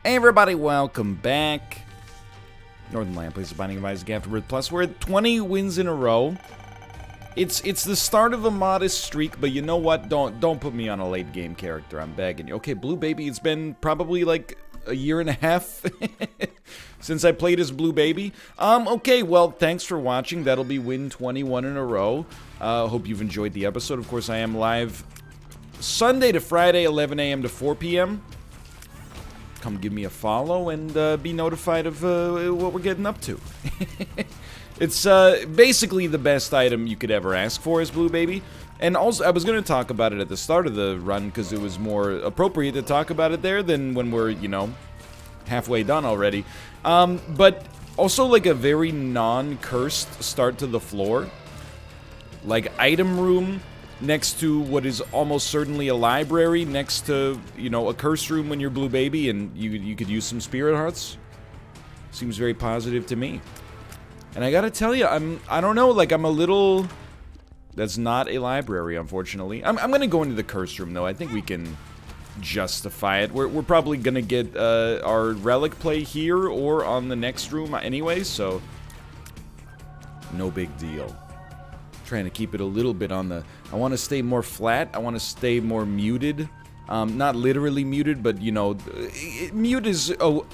Hey everybody, welcome back. Northernlion plays the Binding of Isaac Afterbirth Plus. We're at 20 wins in a row. It's the start of a modest streak, but you know what? Don't put me on a late game character. I'm begging you. Okay, Blue Baby, it's been probably like a year and a half since I played as Blue Baby. Okay, well, thanks for watching. That'll be win 21 in a row. Hope you've enjoyed the episode. Of course, I am live Sunday to Friday, 11 a.m. to 4 p.m. Come give me a follow and be notified of what we're getting up to. It's basically the best item you could ever ask for as Blue Baby. And also, I was going to talk about it at the start of the run because it was more appropriate to talk about it there than when we're, you know, halfway done already. But also like a very non-cursed start to the floor. Like item room next to what is almost certainly a library, next to, you know, a curse room when you're Blue Baby, and you could use some spirit hearts. Seems very positive to me. And I gotta tell you, I don't know, like I'm a little... That's not a library, unfortunately. I'm gonna go into the curse room, though. I think we can justify it. We're probably gonna get our relic play here or on the next room anyway, so... No big deal. Trying to keep it a little bit on the... I want to stay more flat. I want to stay more muted. Not literally muted, but, you know... mute is... Oh,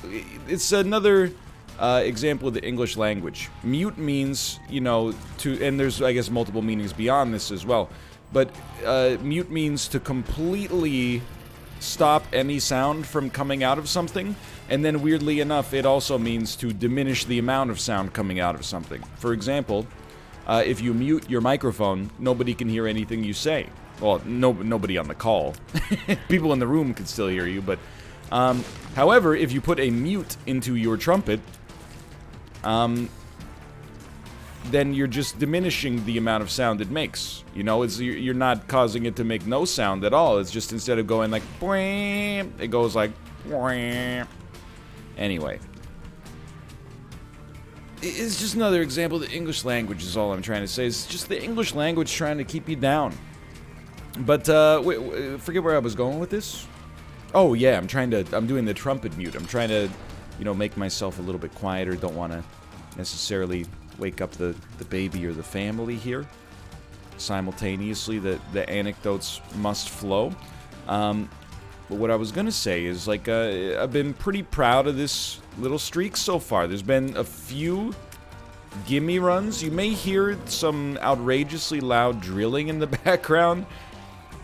it's another example of the English language. Mute means, you know, to... And there's, I guess, multiple meanings beyond this as well. But mute means to completely stop any sound from coming out of something. And then, weirdly enough, it also means to diminish the amount of sound coming out of something. For example... if you mute your microphone, nobody can hear anything you say. Well, nobody on the call. People in the room can still hear you, but... however, if you put a mute into your trumpet, then you're just diminishing the amount of sound it makes. You know, you're not causing it to make no sound at all. It's just instead of going like... it goes like... Anyway. It's just another example of the English language is all I'm trying to say. It's just the English language trying to keep you down. But, forget where I was going with this. Oh, yeah, I'm doing the trumpet mute. I'm trying to, you know, make myself a little bit quieter. Don't want to necessarily wake up the baby or the family here. Simultaneously, the anecdotes must flow. But what I was gonna say is, like, I've been pretty proud of this little streak so far. There's been a few gimme runs. You may hear some outrageously loud drilling in the background.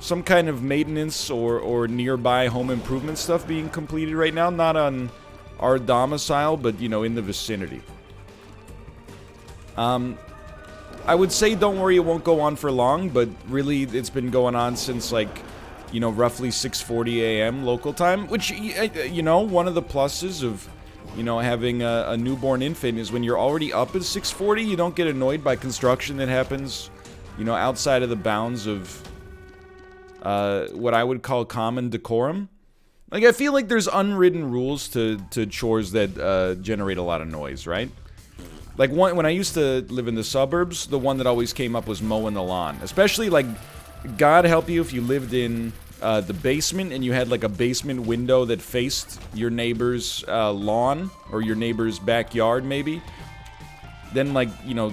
Some kind of maintenance or nearby home improvement stuff being completed right now. Not on our domicile, but, you know, in the vicinity. I would say don't worry, it won't go on for long, but really it's been going on since, like... you know, roughly 6:40 a.m. local time, which, you know, one of the pluses of, you know, having a newborn infant is when you're already up at 6:40, you don't get annoyed by construction that happens, you know, outside of the bounds of what I would call common decorum. Like, I feel like there's unwritten rules to chores that generate a lot of noise, right? Like, when I used to live in the suburbs, the one that always came up was mowing the lawn. Especially, like, God help you if you lived in the basement and you had like a basement window that faced your neighbor's lawn or your neighbor's backyard maybe. Then, like, you know,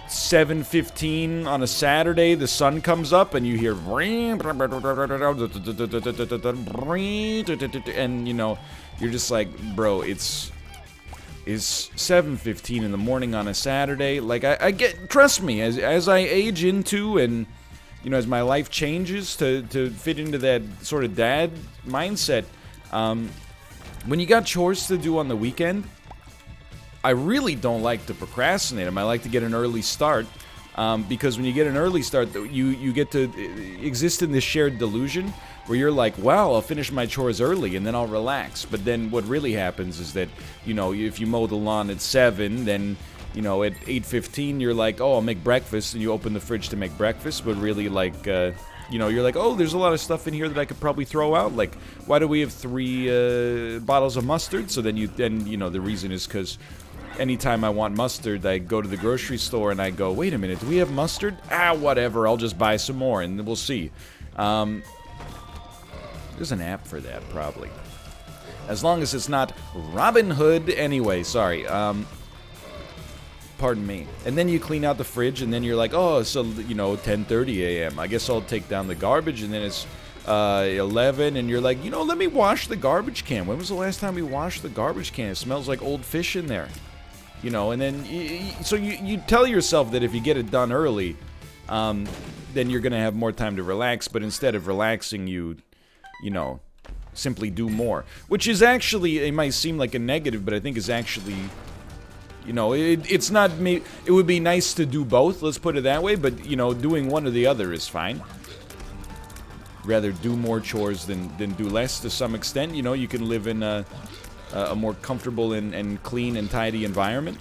7:15 on a Saturday, the sun comes up and you hear... And, you know, you're just like, bro, it's 7:15 in the morning on a Saturday. Like, I get... Trust me, as I age into and... you know, as my life changes to fit into that sort of dad mindset, when you got chores to do on the weekend, I really don't like to procrastinate them. I like to get an early start, because when you get an early start, you get to exist in this shared delusion where you're like, wow, I'll finish my chores early and then I'll relax. But then what really happens is that, you know, if you mow the lawn at 7, then... you know, at 8:15, you're like, oh, I'll make breakfast, and you open the fridge to make breakfast, but really, like, you know, you're like, oh, there's a lot of stuff in here that I could probably throw out, like, why do we have 3 bottles of mustard? So then you know, the reason is because anytime I want mustard, I go to the grocery store and I go, wait a minute, do we have mustard? Ah, whatever, I'll just buy some more, and we'll see. There's an app for that, probably. As long as it's not Robin Hood. Anyway, sorry. Pardon me. And then you clean out the fridge, and then you're like, oh, so, you know, 10:30 a.m. I guess I'll take down the garbage, and then it's 11, and you're like, you know, let me wash the garbage can. When was the last time we washed the garbage can? It smells like old fish in there. You know, and then, so you tell yourself that if you get it done early, then you're going to have more time to relax, but instead of relaxing, you know, simply do more. Which is actually, it might seem like a negative, but I think is actually, you know, it's not me. It would be nice to do both, let's put it that way, but, you know, doing one or the other is fine. Rather do more chores than do less to some extent. You know, you can live in a more comfortable and clean and tidy environment.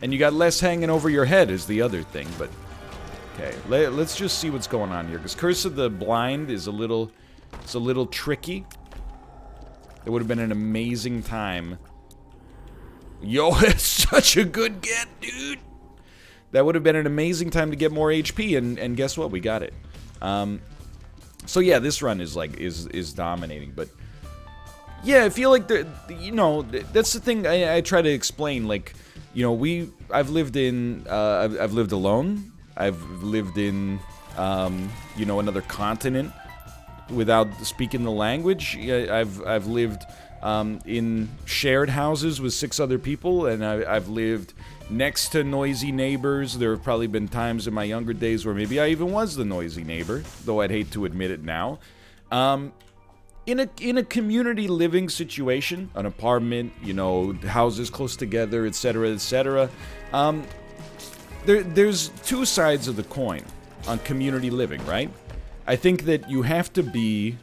And you got less hanging over your head is the other thing, but... Okay, let's just see what's going on here, because Curse of the Blind is a little tricky. It would have been an amazing time. Yo, it's such a good get, dude! That would have been an amazing time to get more HP, and guess what? We got it. So yeah, this run is like, is dominating, but... Yeah, I feel like, you know, that's the thing I try to explain, like, you know, I've lived in, I've lived alone. I've lived in, you know, another continent without speaking the language. I've lived in shared houses with 6 other people, and I've lived next to noisy neighbors. There have probably been times in my younger days where maybe I even was the noisy neighbor, though I'd hate to admit it now. In a community living situation, an apartment, you know, houses close together, etc., etc., there's 2 sides of the coin on community living, right? I think that you have to be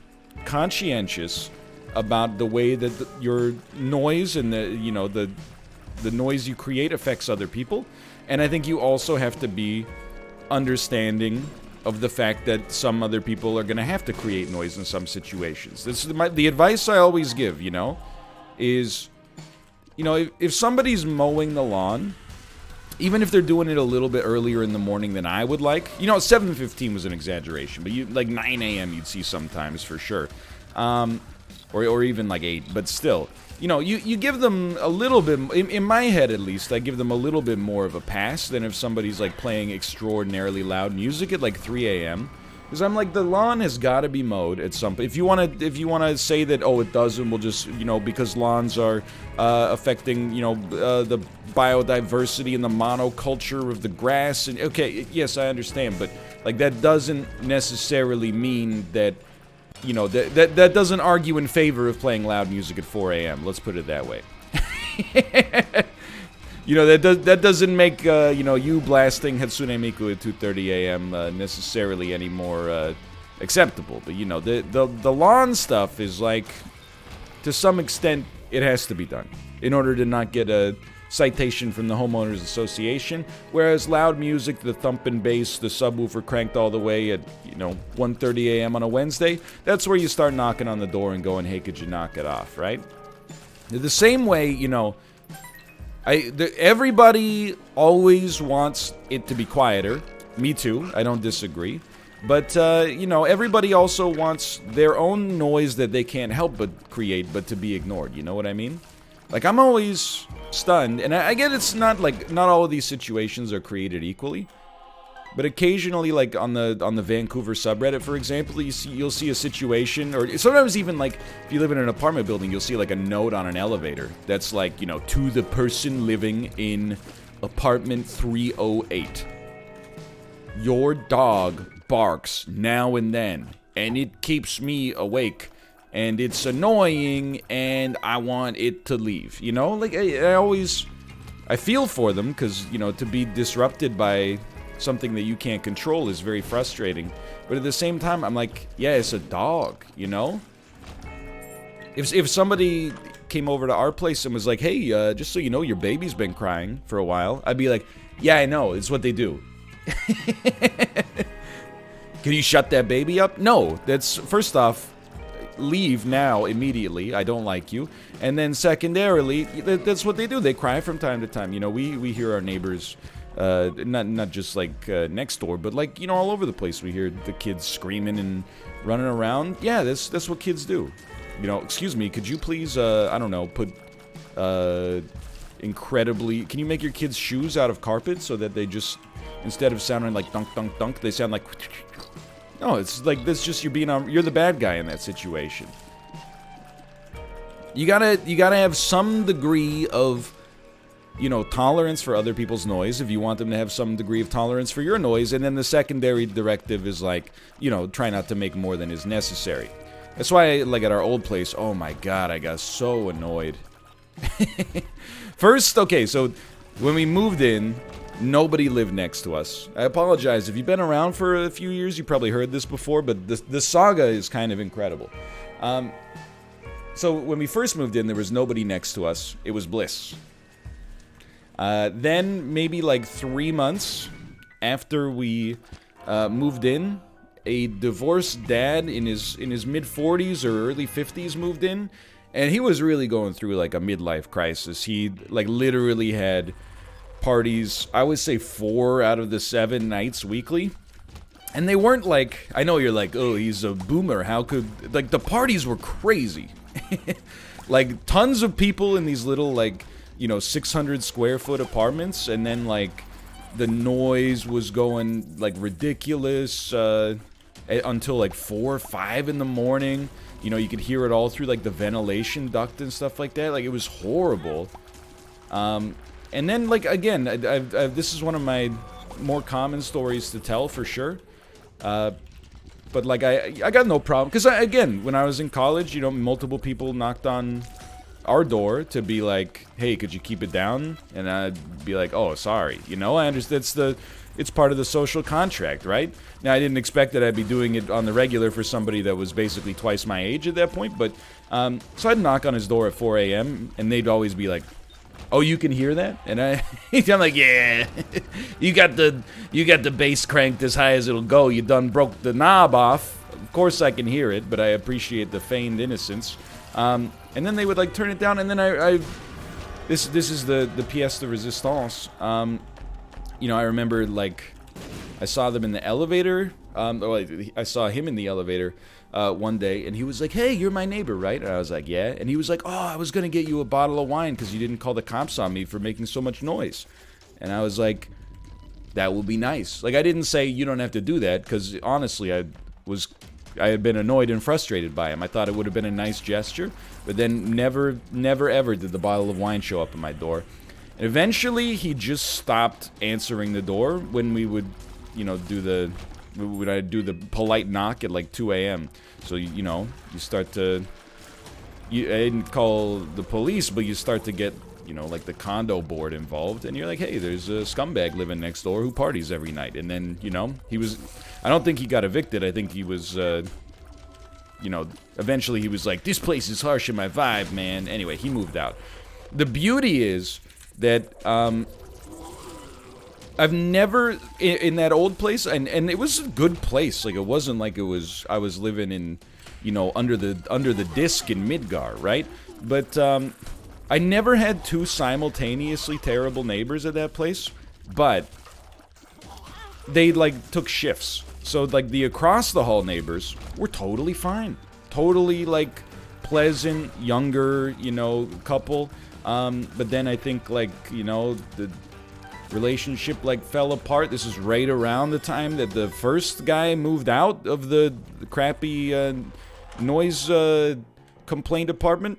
conscientious about the way that your noise and the noise you create affects other people, and I think you also have to be understanding of the fact that some other people are going to have to create noise in some situations. This is the advice I always give, you know, is, you know, if somebody's mowing the lawn, even if they're doing it a little bit earlier in the morning than I would like, you know, 7:15 was an exaggeration, but like 9 a.m. you'd see sometimes for sure, or even like 8, but still, you know, you give them a little bit, in my head at least, I give them a little bit more of a pass than if somebody's like playing extraordinarily loud music at like 3 a.m. Because I'm like, the lawn has got to be mowed at some point. If you wanna say that, oh, it doesn't, we'll just, you know, because lawns are affecting, you know, the biodiversity and the monoculture of the grass. And okay, yes, I understand, but like that doesn't necessarily mean that, you know, that doesn't argue in favor of playing loud music at 4 a.m. Let's put it that way. You know, that doesn't make, you know, you blasting Hatsune Miku at 2:30 a.m. Necessarily any more acceptable. But, you know, the lawn stuff is like, to some extent, it has to be done in order to not get a citation from the Homeowners Association. Whereas loud music, the thumping bass, the subwoofer cranked all the way at, you know, 1:30 a.m. on a Wednesday, that's where you start knocking on the door and going, hey, could you knock it off, right? The same way, you know, everybody always wants it to be quieter. Me too. I don't disagree. But, you know, everybody also wants their own noise that they can't help but create, but to be ignored. You know what I mean? Like, I'm always stunned, and I get it's not, like, not all of these situations are created equally. But occasionally, like, on the Vancouver subreddit, for example, you'll see a situation, or sometimes even, like, if you live in an apartment building, you'll see, like, a note on an elevator that's, like, you know, to the person living in apartment 308. Your dog barks now and then, and it keeps me awake, and it's annoying, and I want it to leave. You know, like, I feel for them, because, you know, to be disrupted by something that you can't control is very frustrating. But at the same time, I'm like, yeah, it's a dog, you know? If somebody came over to our place and was like, hey, just so you know, your baby's been crying for a while, I'd be like, yeah, I know, it's what they do. Can you shut that baby up? No, that's, first off, leave now, immediately, I don't like you. And then secondarily, that's what they do, they cry from time to time. You know, we hear our neighbors, not just like next door, but like, you know, all over the place we hear the kids screaming and running around. Yeah, that's what kids do. You know, excuse me, could you please, I don't know, put, incredibly... Can you make your kids' shoes out of carpet so that they just, instead of sounding like dunk, dunk, dunk, they sound like... No, it's like, this just, you're the bad guy in that situation. You gotta have some degree of, you know, tolerance for other people's noise if you want them to have some degree of tolerance for your noise, and then the secondary directive is like, you know, try not to make more than is necessary. That's why, like, at our old place, oh my god, I got so annoyed. First, okay, so when we moved in, nobody lived next to us. I apologize, if you've been around for a few years, you probably heard this before, but the saga is kind of incredible. So when we first moved in, there was nobody next to us. It was bliss. Then, maybe like 3 months after we moved in, a divorced dad in his mid-40s or early 50s moved in, and he was really going through like a midlife crisis. He like literally had parties, I would say 4 out of the 7 nights weekly. And they weren't like, I know you're like, oh, he's a boomer, how could, like, the parties were crazy. Like, tons of people in these little, like, you know, 600 square foot apartments, and then, like, the noise was going, like, ridiculous, until, like, 4 or 5 in the morning. You know, you could hear it all through, like, the ventilation duct and stuff like that. Like, it was horrible. And then, like, again, this is one of my more common stories to tell, for sure. But, like, I got no problem. Because, again, when I was in college, you know, multiple people knocked on our door to be like, hey, could you keep it down? And I'd be like, oh, sorry. You know, I understand it's part of the social contract, right? Now, I didn't expect that I'd be doing it on the regular for somebody that was basically twice my age at that point. But, so I'd knock on his door at 4 a.m. and they'd always be like, oh, you can hear that? And I'm like, yeah, you got the bass cranked as high as it'll go. You done broke the knob off. Of course I can hear it, but I appreciate the feigned innocence. And then they would like turn it down, and then this is the pièce de résistance. You know, I remember like I saw them in the elevator. I saw him in the elevator one day, and he was like, hey, you're my neighbor, right? And I was like, yeah. And he was like, oh, I was gonna get you a bottle of wine because you didn't call the cops on me for making so much noise. And I was like, that would be nice. Like, I didn't say you don't have to do that, because honestly, I had been annoyed and frustrated by him. I thought it would have been a nice gesture, but then never ever did the bottle of wine show up at my door. And eventually, he just stopped answering the door when we would, you know, do the polite knock at like 2 a.m. So, you know, you start to... I didn't call the police, but you start to get, you know, like the condo board involved. And you're like, hey, there's a scumbag living next door who parties every night. And then, you know, he was... I don't think he got evicted. I think he was, you know, eventually he was like, this place is harsh in my vibe, man. Anyway, he moved out. The beauty is that, I've never, in that old place, and it was a good place. Like, it wasn't like I was living in, you know, under the disc in Midgar, right? But, I never had 2 simultaneously terrible neighbors at that place, but they, like, took shifts. So, like, the across-the-hall neighbors were totally fine. Totally, like, pleasant, younger, you know, couple. But then I think, like, you know, the relationship, like, fell apart. This is right around the time that the first guy moved out of the crappy noise complaint apartment.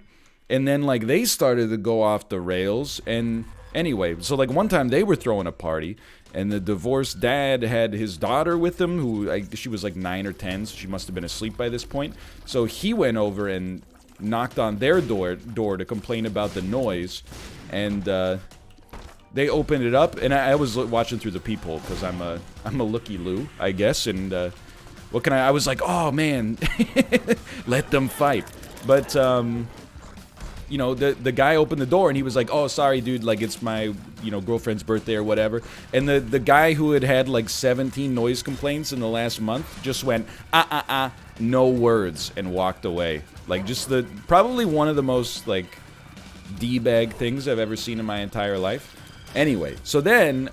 And then, like, they started to go off the rails. And anyway, so, like, one time they were throwing a party, and the divorced dad had his daughter with him, who, she was, like, 9 or 10, so she must have been asleep by this point. So he went over and knocked on their door to complain about the noise. And, they opened it up, and I was watching through the peephole, because I'm a looky-loo, I guess, and, what can I was like, oh, man, let them fight. But, you know, the guy opened the door, and he was like, oh, sorry, dude, like, it's my, you know, girlfriend's birthday or whatever. And the guy who had, like, 17 noise complaints in the last month just went, no words, and walked away. Like, just probably one of the most, like, D-bag things I've ever seen in my entire life. Anyway, so then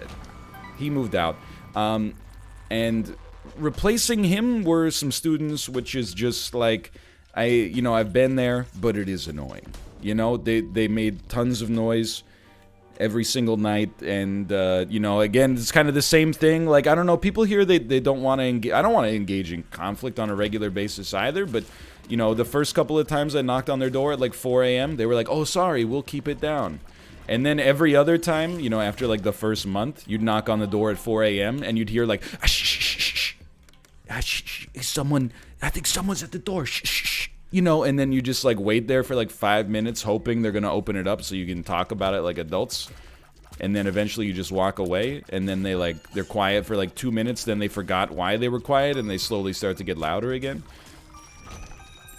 he moved out, and replacing him were some students, which is just like, you know, I've been there, but it is annoying. You know, they made tons of noise every single night, and you know, again, it's kind of the same thing. Like, I don't know, people here, they don't want to engage. I don't want to engage in conflict on a regular basis either, but you know, the first couple of times I knocked on their door at like 4 a.m., they were like, oh, sorry, we'll keep it down. And then every other time, you know, after like the first month, you'd knock on the door at 4 a.m. and you'd hear like, someone, I think someone's at the door, you know, and then you just like wait there for like 5 minutes hoping they're gonna open it up so you can talk about it like adults. And then eventually you just walk away, and then they're quiet for like 2 minutes, then they forgot why they were quiet, and they slowly start to get louder again.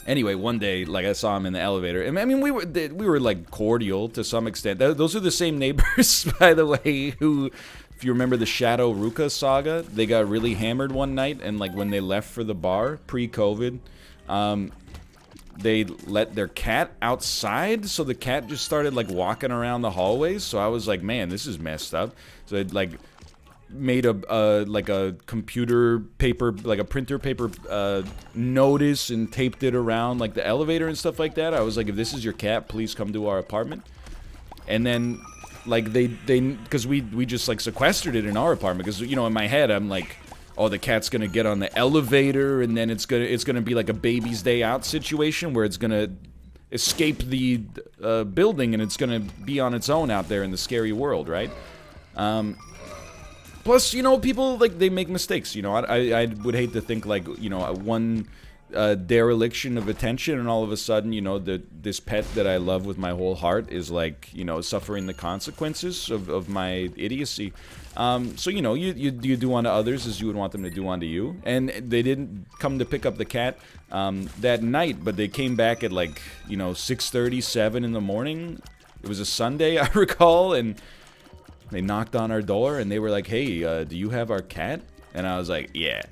Anyway, one day, like, I saw him in the elevator, and I mean, we were like cordial to some extent. Those are the same neighbors, by the way, who, if you remember the Shadow Ruka saga, they got really hammered one night, and like when they left for the bar pre-COVID, they let their cat outside, so the cat just started like walking around the hallways. So I was like, man, this is messed up. So it like made like a computer paper, like a printer paper notice, and taped it around like the elevator and stuff like that. I was like, if this is your cat, please come to our apartment. And then like they because we just like sequestered it in our apartment, because, you know, in my head I'm like, oh, the cat's gonna get on the elevator, and then it's gonna be like a baby's day out situation where it's gonna escape the building, and it's gonna be on its own out there in the scary world, right? Plus, you know, people, like, they make mistakes, you know. I would hate to think, like, you know, one dereliction of attention, and all of a sudden, you know, this pet that I love with my whole heart is, like, you know, suffering the consequences of my idiocy. So, you know, you do unto others as you would want them to do unto you. And they didn't come to pick up the cat that night, but they came back at, like, you know, 6:30, 7 in the morning. It was a Sunday, I recall, and they knocked on our door, and they were like, hey, do you have our cat? And I was like, yeah.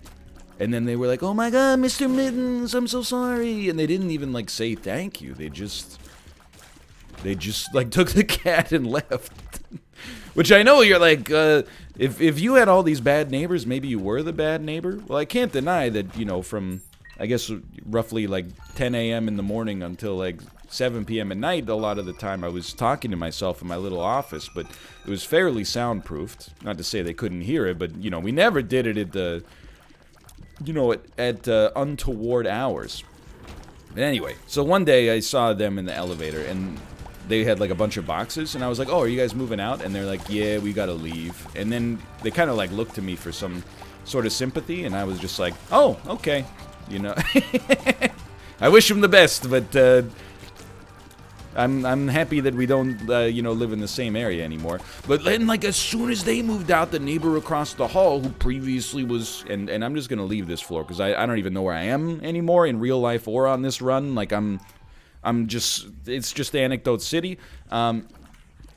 And then they were like, oh my god, Mr. Mittens, I'm so sorry. And they didn't even, like, say thank you. They just like, took the cat and left. Which I know you're like, if you had all these bad neighbors, maybe you were the bad neighbor. Well, I can't deny that, you know, from, I guess, roughly, like, 10 a.m. in the morning until, like, 7 p.m. at night, a lot of the time I was talking to myself in my little office, but it was fairly soundproofed. Not to say they couldn't hear it, but, you know, we never did it at the, you know, at untoward hours. But anyway, so one day I saw them in the elevator, and they had like a bunch of boxes, and I was like, oh, are you guys moving out? And they're like, yeah, we gotta leave. And then they kind of like looked to me for some sort of sympathy, and I was just like, oh, okay, you know. I wish them the best, but I'm happy that we don't, you know, live in the same area anymore. But then, like, as soon as they moved out, the neighbor across the hall, who previously was, and I'm just gonna leave this floor, because I don't even know where I am anymore, in real life or on this run. Like, I'm just, it's just Anecdote City.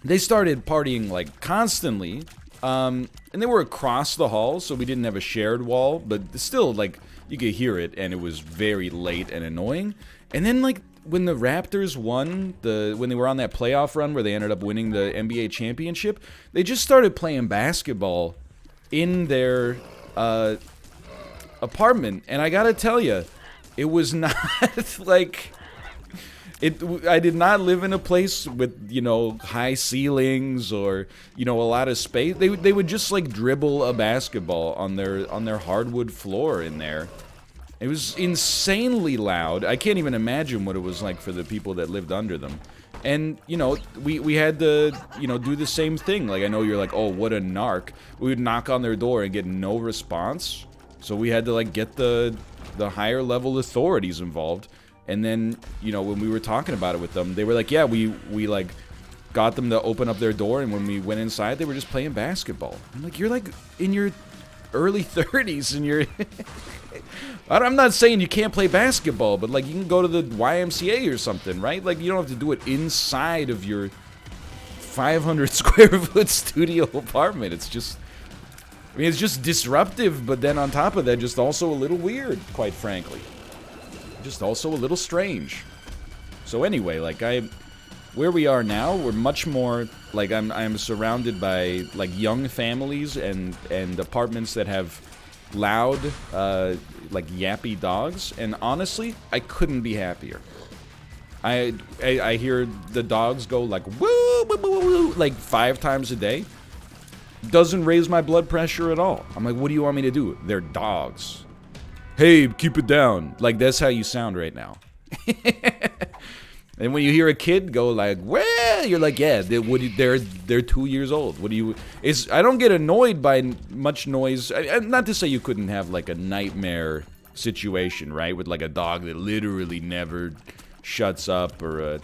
They started partying, like, constantly, and they were across the hall, so we didn't have a shared wall, but still, like, you could hear it, and it was very late and annoying. And then, like, when the Raptors won, when they were on that playoff run where they ended up winning the NBA championship, they just started playing basketball in their apartment. And I gotta tell you, it was not like... I did not live in a place with, you know, high ceilings or, you know, a lot of space. They would just, like, dribble a basketball on their hardwood floor in there. It was insanely loud. I can't even imagine what it was like for the people that lived under them. And, you know, we had to, you know, do the same thing. Like, I know you're like, oh, what a narc. We would knock on their door and get no response. So we had to, like, get the higher level authorities involved. And then, you know, when we were talking about it with them, they were like, yeah, we like, got them to open up their door, and when we went inside, they were just playing basketball. I'm like, you're, like, in your early 30s, and you're... I'm not saying you can't play basketball, but, like, you can go to the YMCA or something, right? Like, you don't have to do it inside of your 500 square foot studio apartment. It's just... I mean, it's just disruptive, but then on top of that, just also a little weird, quite frankly. Just also a little strange. So anyway, like, where we are now, we're much more, like, I'm surrounded by, like, young families and apartments that have loud, like yappy dogs, and honestly, I couldn't be happier. I hear the dogs go like woo, woo, woo, woo, like 5 times a day. Doesn't raise my blood pressure at all. I'm like, what do you want me to do? They're dogs. Hey, keep it down. Like, that's how you sound right now. And when you hear a kid go like, well, you're like, yeah, they're 2 years old. What do you... I don't get annoyed by much noise. Not to say you couldn't have like a nightmare situation, right? With like a dog that literally never shuts up, or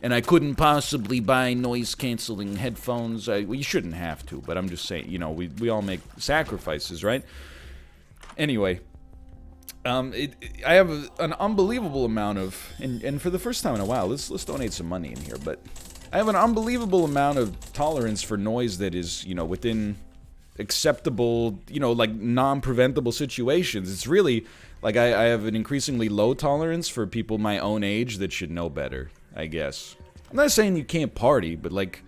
and I couldn't possibly buy noise-canceling headphones. Well, you shouldn't have to, but I'm just saying, you know, we all make sacrifices, right? Anyway, I have an unbelievable amount of, and for the first time in a while, let's donate some money in here, but I have an unbelievable amount of tolerance for noise that is, you know, within acceptable, you know, like non-preventable situations. It's really, like, I have an increasingly low tolerance for people my own age that should know better, I guess. I'm not saying you can't party, but, like,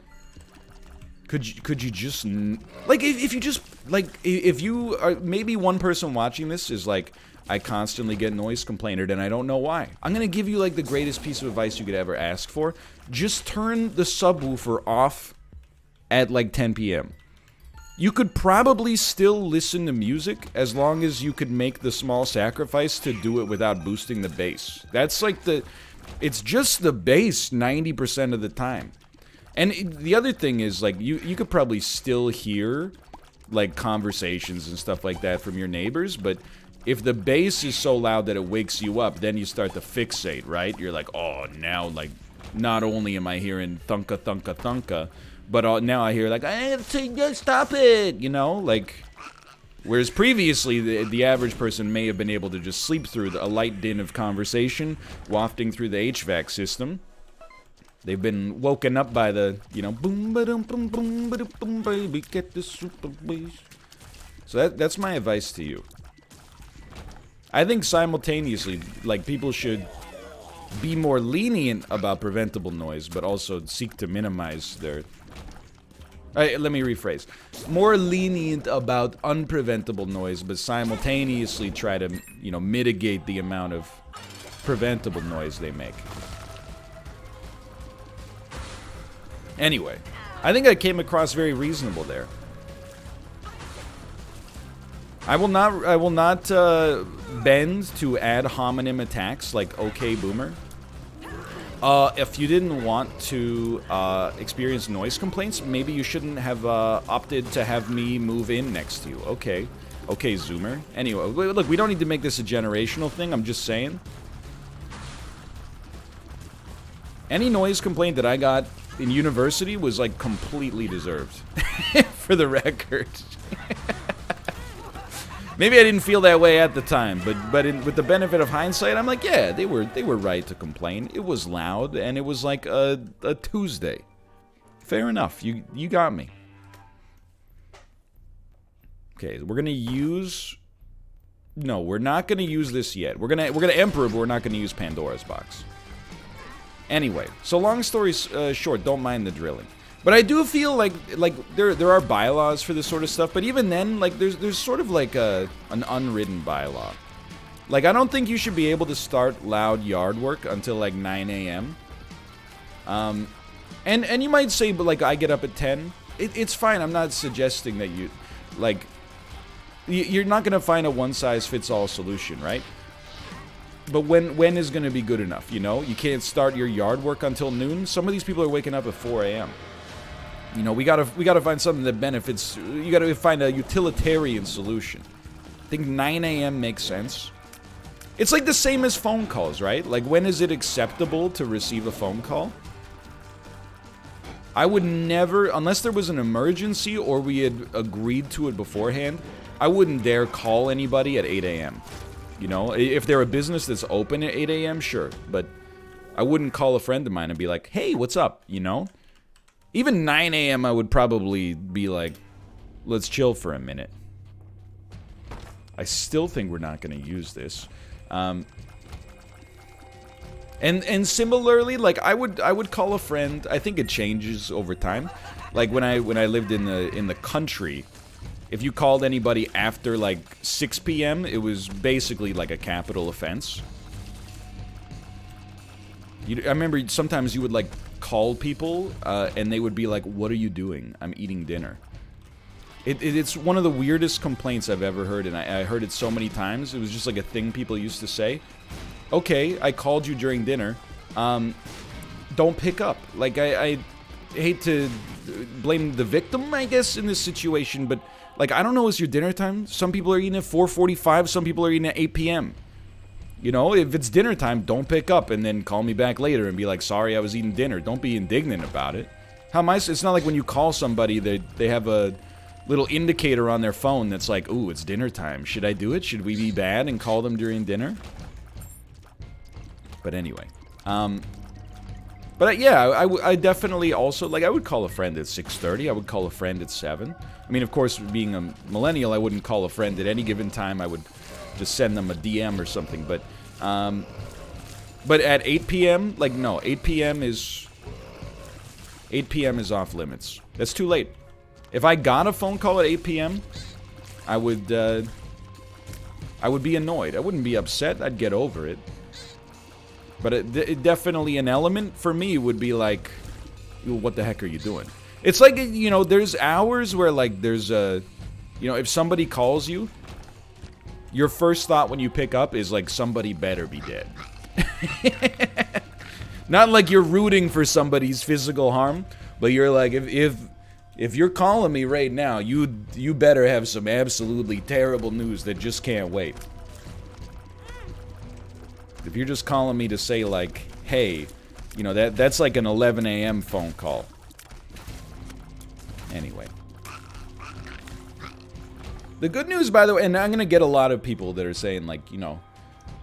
could you just, like, if you just, like, if you are, maybe one person watching this is like, I constantly get noise complained, and I don't know why. I'm gonna give you, like, the greatest piece of advice you could ever ask for. Just turn the subwoofer off at, like, 10 p.m. You could probably still listen to music as long as you could make the small sacrifice to do it without boosting the bass. That's like it's just the bass 90% of the time. And the other thing is, like, you could probably still hear, like, conversations and stuff like that from your neighbors, but if the bass is so loud that it wakes you up, then you start to fixate, right? You're like, oh, now, like, not only am I hearing thunka, thunka, thunka, but now I hear, like, I have to stop it, you know? Like, whereas previously, the average person may have been able to just sleep through a light din of conversation wafting through the HVAC system. They've been woken up by the, you know, boom, ba-dum, boom, boom, ba-dum, boom, baby, get the super bass. So that's my advice to you. I think simultaneously, like, people should be more lenient about preventable noise, but also seek to minimize their... let me rephrase. More lenient about unpreventable noise, but simultaneously try to, you know, mitigate the amount of preventable noise they make. Anyway, I think I came across very reasonable there. I will not bend to ad hominem attacks like OK Boomer. If you didn't want to experience noise complaints, maybe you shouldn't have opted to have me move in next to you. Okay, Zoomer. Anyway, look, we don't need to make this a generational thing. I'm just saying. Any noise complaint that I got in university was, like, completely deserved. For the record. Maybe I didn't feel that way at the time, but with the benefit of hindsight, I'm like, yeah, they were right to complain. It was loud, and it was like a Tuesday. Fair enough. You got me. Okay, we're gonna use. No, we're not gonna use this yet. We're gonna Emperor, but we're not gonna use Pandora's box. Anyway, so long story short, don't mind the drilling. But I do feel like there are bylaws for this sort of stuff, but even then, like, there's sort of like an unwritten bylaw. Like, I don't think you should be able to start loud yard work until like 9 a.m. And you might say, but like, I get up at 10. It's fine. I'm not suggesting that you, like, you're not gonna find a one-size-fits-all solution, right? But when is gonna be good enough? You know, you can't start your yard work until noon. Some of these people are waking up at 4 a.m. You know, we gotta find something that benefits. You gotta find a utilitarian solution. I think 9 a.m. makes sense. It's like the same as phone calls, right? Like, when is it acceptable to receive a phone call? I would never, unless there was an emergency or we had agreed to it beforehand, I wouldn't dare call anybody at 8 a.m. You know, if they're a business that's open at 8 a.m., sure. But I wouldn't call a friend of mine and be like, hey, what's up, you know? Even 9 a.m. I would probably be like, let's chill for a minute. I still think we're not going to use this. And similarly, like, I would call a friend. I think it changes over time. Like, when I lived in the country, if you called anybody after, like, 6 p.m., it was basically, like, a capital offense. I remember sometimes you would, like, call people, and they would be like, what are you doing? I'm eating dinner. It's one of the weirdest complaints I've ever heard, and I heard it so many times. It was just, like, a thing people used to say. Okay, I called you during dinner. Don't pick up. Like, I hate to blame the victim, I guess, in this situation, but, like, I don't know, is your dinner time? Some people are eating at 4:45, some people are eating at 8 p.m. You know, if it's dinner time, don't pick up and then call me back later and be like, sorry, I was eating dinner. Don't be indignant about it. How am I? It's not like when you call somebody, they have a little indicator on their phone that's like, ooh, it's dinner time. Should I do it? Should we be bad and call them during dinner? But anyway, but yeah, I definitely also, like, I would call a friend at 6:30. I would call a friend at 7. I mean, of course, being a millennial, I wouldn't call a friend at any given time. I would just send them a DM or something. But at 8 p.m., like, no, 8 p.m. is off limits. That's too late. If I got a phone call at 8 p.m., I would be annoyed. I wouldn't be upset. I'd get over it. But it definitely, an element for me would be like, what the heck are you doing? It's like, you know, there's hours where, like, there's a, you know, if somebody calls you, your first thought when you pick up is, like, somebody better be dead. Not like you're rooting for somebody's physical harm, but you're like, if you're calling me right now, you better have some absolutely terrible news that just can't wait. If you're just calling me to say, like, hey, you know, that's like an 11 a.m. phone call. Anyway. The good news, by the way, and I'm going to get a lot of people that are saying, like, you know,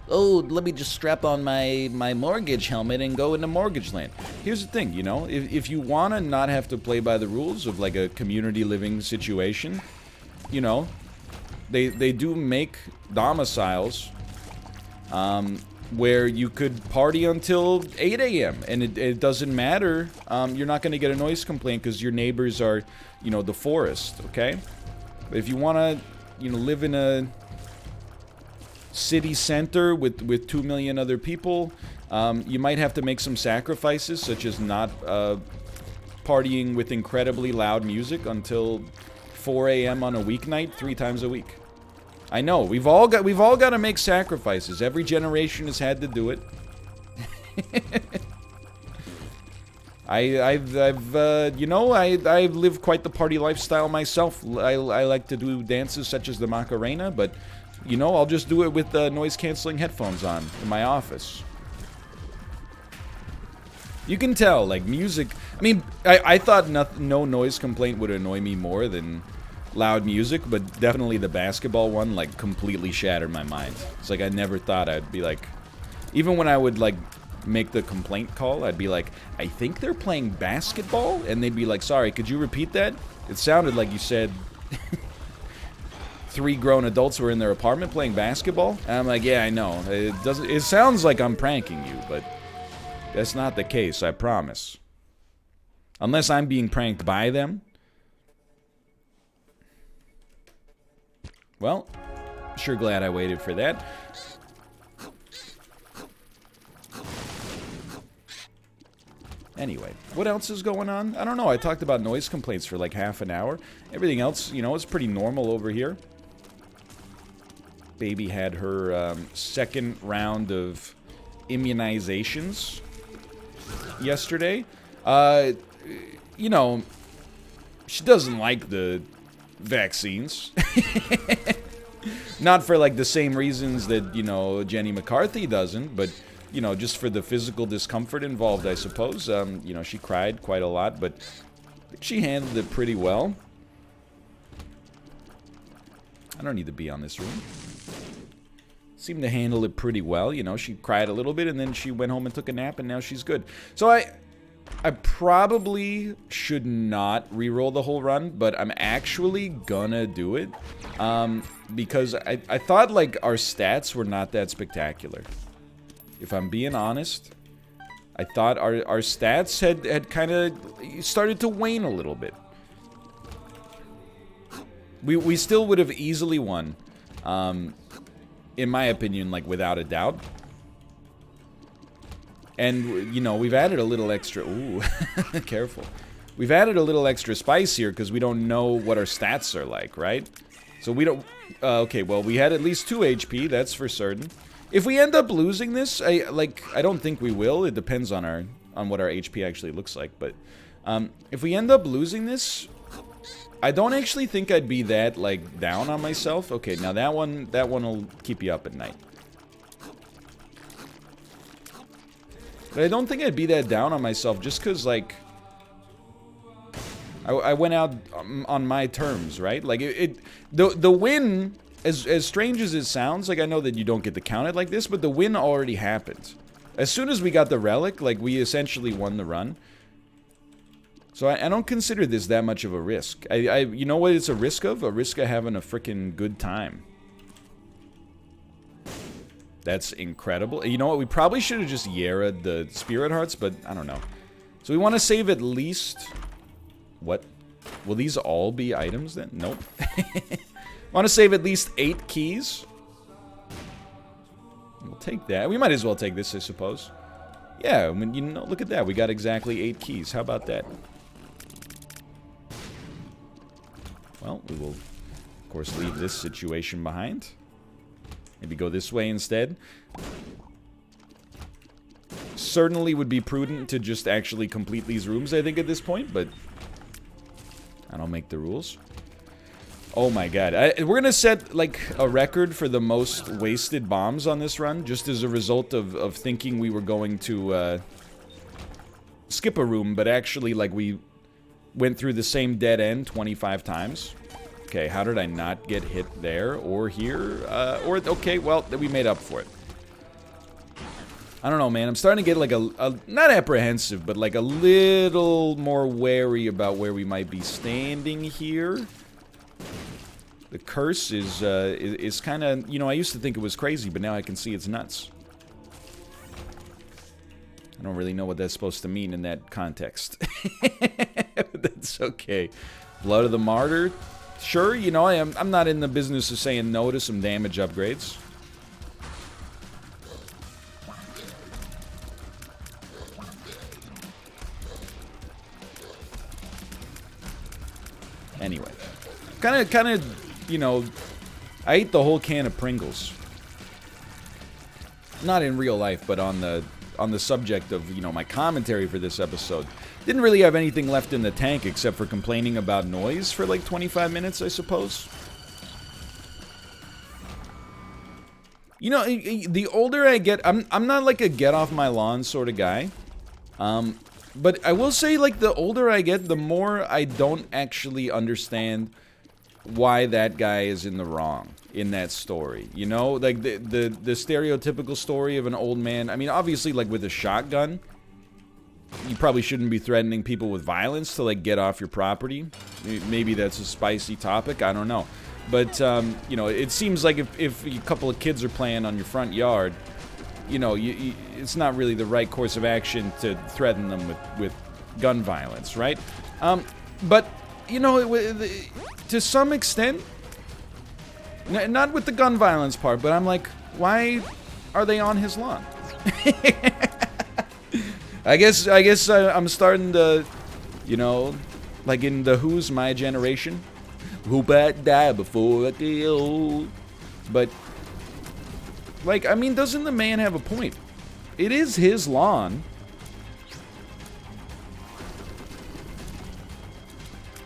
oh, let me just strap on my mortgage helmet and go into mortgage land. Here's the thing, you know, if you want to not have to play by the rules of, like, a community living situation, you know, they do make domiciles, where you could party until 8 a.m. and it doesn't matter. You're not going to get a noise complaint because your neighbors are, you know, the forest, okay? But if you want to, you know, live in a city center with 2 million other people, you might have to make some sacrifices, such as not partying with incredibly loud music until 4 a.m. on a weeknight 3 times a week. I know, we've all got to make sacrifices. Every generation has had to do it. I've lived quite the party lifestyle myself. I like to do dances such as the Macarena, but, you know, I'll just do it with noise-canceling headphones on in my office. You can tell, like, music. I mean, I thought no noise complaint would annoy me more than loud music, but definitely the basketball one, like, completely shattered my mind. It's like I never thought I'd be like, even when I would, like, make the complaint call, I'd be like, I think they're playing basketball, and they'd be like, sorry, could you repeat that? It sounded like you said 3 grown adults were in their apartment playing basketball. And I'm like, yeah, I know. It sounds like I'm pranking you, but that's not the case, I promise. Unless I'm being pranked by them. Well, sure glad I waited for that. Anyway, what else is going on? I don't know. I talked about noise complaints for like half an hour. Everything else, you know, is pretty normal over here. Baby had her second round of immunizations yesterday. You know, she doesn't like the vaccines. Not for, like, the same reasons that, you know, Jenny McCarthy doesn't, but, you know, just for the physical discomfort involved, I suppose. You know, she cried quite a lot, but she handled it pretty well. I don't need to be on this room. Seemed to handle it pretty well, you know. She cried a little bit, and then she went home and took a nap, and now she's good. So I probably should not re-roll the whole run, but I'm actually gonna do it. Because I thought, like, our stats were not that spectacular. If I'm being honest, I thought our stats had kind of started to wane a little bit. We still would have easily won. In my opinion, like, without a doubt. And, you know, we've added a little extra... Ooh, careful. We've added a little extra spice here because we don't know what our stats are like, right? So we don't... okay, well, we had at least 2 HP, that's for certain. If we end up losing this, I don't think we will. It depends on what our HP actually looks like. But if we end up losing this, I don't actually think I'd be that, like, down on myself. Okay, now that one will keep you up at night. But I don't think I'd be that down on myself just because, like, I went out on my terms, right? Like, the win, as strange as it sounds, like, I know that you don't get to count it like this, but the win already happened. As soon as we got the relic, like, we essentially won the run. So I don't consider this that much of a risk. You know what it's a risk of? A risk of having a freaking good time. That's incredible. You know what? We probably should have just Yera'd the Spirit Hearts, but I don't know. So we want to save at least... What? Will these all be items then? Nope. Want to save at least 8 keys? We'll take that. We might as well take this, I suppose. Yeah, I mean, you know, look at that. We got exactly 8 keys. How about that? Well, we will, of course, leave this situation behind. Maybe go this way instead. Certainly would be prudent to just actually complete these rooms, I think, at this point, but I don't make the rules. Oh my god. We're gonna set, like, a record for the most wasted bombs on this run, just as a result of thinking we were going to skip a room, but actually, like, we went through the same dead end 25 times. Okay, how did I not get hit there or here? Okay, well, we made up for it. I don't know, man. I'm starting to get, like, a not apprehensive, but, like, a little more wary about where we might be standing here. The curse is kind of, you know, I used to think it was crazy, but now I can see it's nuts. I don't really know what that's supposed to mean in that context. That's okay. Blood of the Martyr. Sure, you know, I'm not in the business of saying no to some damage upgrades. Anyway. Kind of, you know, I ate the whole can of Pringles. Not in real life, but on the subject of, you know, my commentary for this episode. Didn't really have anything left in the tank except for complaining about noise for like 25 minutes, I suppose. You know, the older I get, I'm not like a get off my lawn sort of guy. But I will say, like, the older I get, the more I don't actually understand why that guy is in the wrong in that story. You know, like the stereotypical story of an old man. I mean, obviously, like, with a shotgun, you probably shouldn't be threatening people with violence to, like, get off your property. Maybe that's a spicy topic, I don't know. But, you know, it seems like if a couple of kids are playing on your front yard, you know, it's not really the right course of action to threaten them with gun violence, right? But, you know, to some extent, not with the gun violence part, but I'm like, why are they on his lawn? I guess I'm starting to, you know, like in the Who's My Generation. Who but die before I get old. But, like, I mean, doesn't the man have a point? It is his lawn.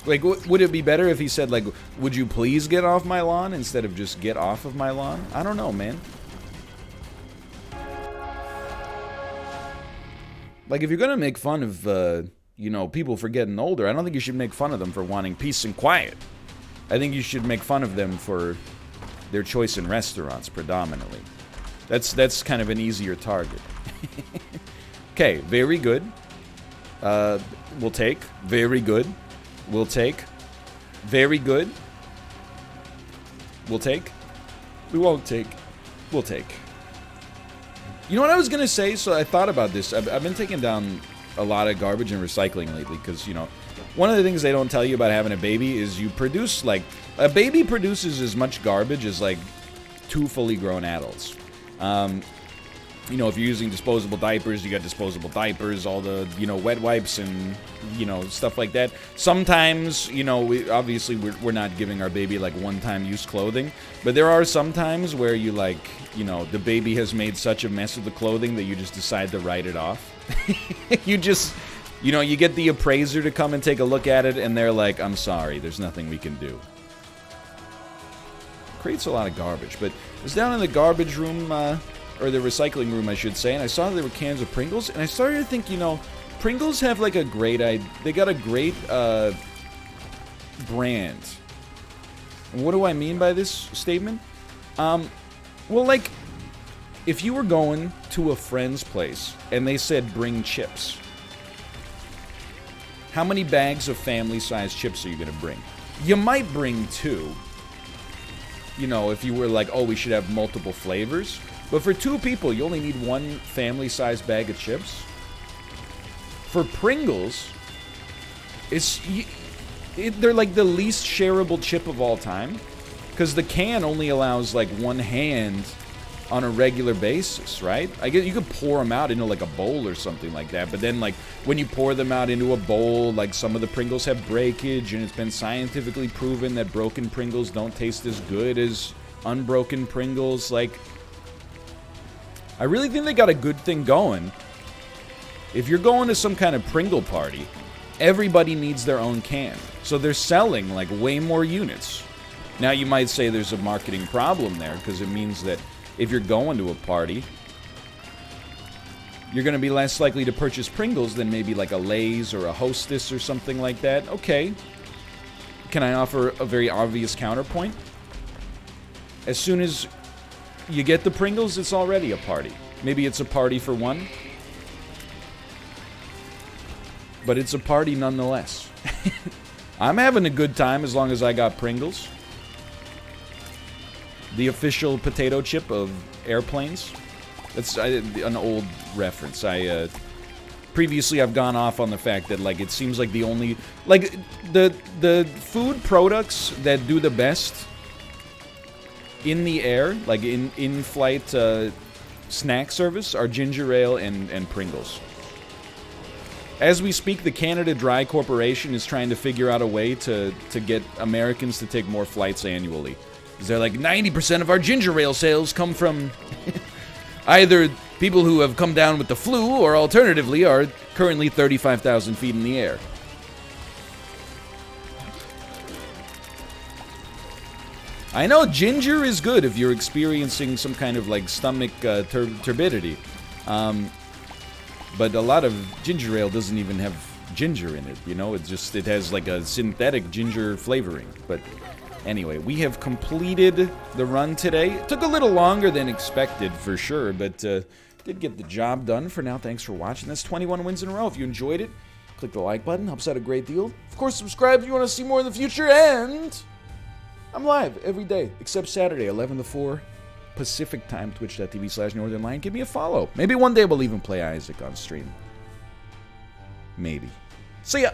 Like, would it be better if he said, like, would you please get off my lawn instead of just get off of my lawn? I don't know, man. Like, if you're gonna make fun of, you know, people for getting older, I don't think you should make fun of them for wanting peace and quiet. I think you should make fun of them for their choice in restaurants, predominantly. That's kind of an easier target. Okay, very good. We'll take. Very good. We'll take. Very good. We'll take. We won't take. We'll take. You know what I was gonna say? So I thought about this. I've been taking down a lot of garbage and recycling lately because, you know, one of the things they don't tell you about having a baby is you produce, like, a baby produces as much garbage as, like, 2 fully grown adults. You know, if you're using disposable diapers, you got disposable diapers, all the, you know, wet wipes and, you know, stuff like that. Sometimes, you know, obviously we're not giving our baby, like, one-time use clothing. But there are some times where you, like, you know, the baby has made such a mess of the clothing that you just decide to write it off. You just, you know, you get the appraiser to come and take a look at it, and they're like, I'm sorry, there's nothing we can do. Creates a lot of garbage, but I was down in the garbage room, or the recycling room, I should say, and I saw there were cans of Pringles, and I started to think, you know, Pringles have, like, a great, they got a great, brand. And what do I mean by this statement? Well, like, if you were going to a friend's place, and they said, bring chips, how many bags of family-sized chips are you gonna bring? You might bring 2. You know, if you were like, oh, we should have multiple flavors. But for 2 people, you only need 1 family-sized bag of chips. For Pringles, they're like the least shareable chip of all time. Because the can only allows, like, 1 hand on a regular basis, right? I guess you could pour them out into, like, a bowl or something like that. But then, like, when you pour them out into a bowl, like, some of the Pringles have breakage. And it's been scientifically proven that broken Pringles don't taste as good as unbroken Pringles. Like, I really think they got a good thing going. If you're going to some kind of Pringle party, everybody needs their own can. So they're selling, like, way more units. Now, you might say there's a marketing problem there, because it means that if you're going to a party, you're going to be less likely to purchase Pringles than maybe, like, a Lay's or a Hostess or something like that. Okay. Can I offer a very obvious counterpoint? As soon as you get the Pringles, it's already a party. Maybe it's a party for 1. But it's a party nonetheless. I'm having a good time as long as I got Pringles. The official potato chip of airplanes. That's an old reference. Previously I've gone off on the fact that, like, it seems like the only, like, the food products that do the best in the air, like in-flight snack service, are ginger ale and Pringles. As we speak, the Canada Dry Corporation is trying to figure out a way to get Americans to take more flights annually. Because they're like, 90% of our ginger ale sales come from either people who have come down with the flu, or alternatively are currently 35,000 feet in the air. I know ginger is good if you're experiencing some kind of, like, stomach turbidity. But a lot of ginger ale doesn't even have ginger in it, you know? It has, like, a synthetic ginger flavoring. But anyway, we have completed the run today. It took a little longer than expected, for sure, but did get the job done. For now, thanks for watching. That's 21 wins in a row. If you enjoyed it, click the like button. Helps out a great deal. Of course, subscribe if you want to see more in the future, and I'm live every day, except Saturday, 11 to 4 Pacific time, twitch.tv/Northernlion. Give me a follow. Maybe one day we'll even play Isaac on stream. Maybe. See ya!